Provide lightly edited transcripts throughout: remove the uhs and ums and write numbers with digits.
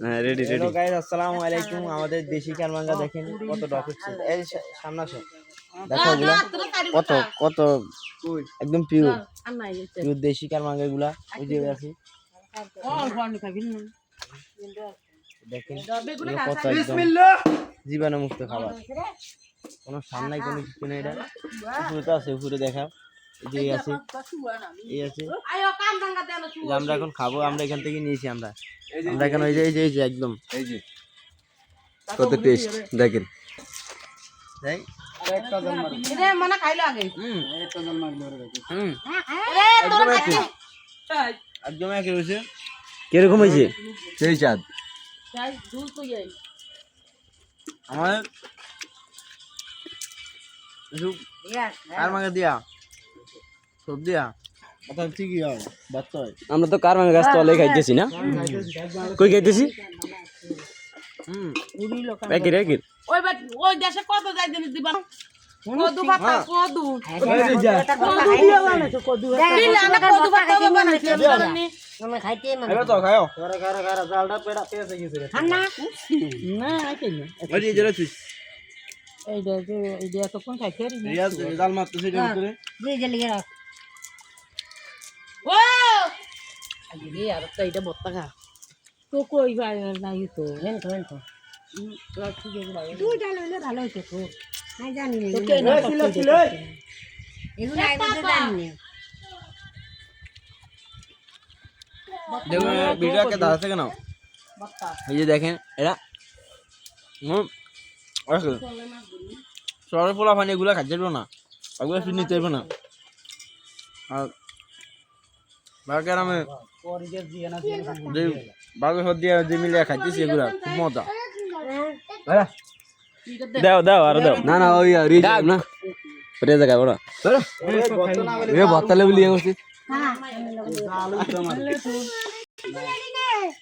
হ্যাঁ ready ready. Hello guys, আসসালামু আলাইকুম। আমাদের দেশি কারমাঙ্গা দেখেন কত ডক হচ্ছে। এই সামনে আসো, দেখো এগুলা কত কত একদম পিওর পিওর দেশি কারমাঙ্গা গুলা। ওই যে আছে দেখেন, এগুলো কত একদম জীবাণু মুক্ত খাবার, কোনো সার নাই, কোনো কিছু নেই। এটা উপরে তো আছে, উপরে দেখা এই যে আছে, এই আছে। যে আমরা এখন খাবো, আমরা এখান থেকে নিয়েছি। আমরা আমরা এখন ওই যে এই যে এই যে একদম এই যে কত টেস্ট দেখেন। দেখ একদম একই হয়েছে। কিরকম হয়েছে? সেই স্বাদ। আমার কারমাঙ্গা দিয়া সব দিয়া কথা ঠিকই হয়, বাচ্চা হয়। আমরা তো কারমাঙ্গা গাছ তলে খাইতেছি না, কই খাইতেছি? একই একই। ওই দেশে কত যাই জিনিস দিবা কদু পাতা কদু আমরা খাইতে এবার তো খাও এইটা তো কোন খাইতে রিয়াজ জাল মারতেছে এটার ভিতরে। ও আগে আর এইটা বত্তা খা তো কই ভাই নাই তো দুইটা লইলে ভালো হইতো তো নাই জানি না তো কে না এগুলো আইবো তো জানি না দেখুন ভিডিওকে দাঁড়া থেকে নাও। এই যে দেখেন এরা শহরের পোলা পানি এগুলো খাইতে পারবো না, ওগুলো ফির নিতে পারবো না। আর বাঘের আমি যে বাঘের সব দিয়ে যে মিলিয়ে খাইতেছি এগুলা খুব মজা। দাও দাও আর দাও। না না ওই রিজ না রে জায়গা বড় এ বত্তালে বলি করছি।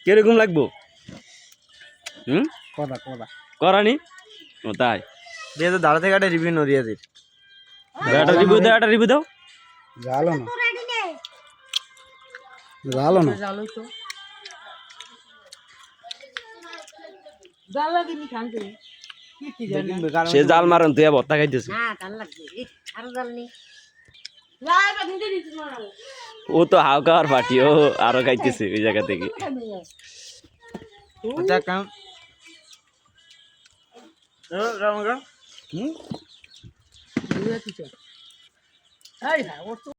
কিরকম লাগবো? কথা কথা করানি ও তাই দিয়ে তো দাঁড়া থেকে একটা রিভিউ নড়িয়েছে। একটা রিভিউ দাও, একটা রিভিউ দাও। জালো না জালো না জাল হইতো জাল লাগি নি খানতে কি জানি সে জাল মারন তুই বত্তা খাইতেছিস। না ভাল লাগবে আরো জাল নি যাই বা নিতে দিছ না ও তো হাও খাওয়ার পার্টি, ও আরো খাইতেছে ওই জায়গা থেকে। ওটা কাম রামগা এই হ্যাঁ ওর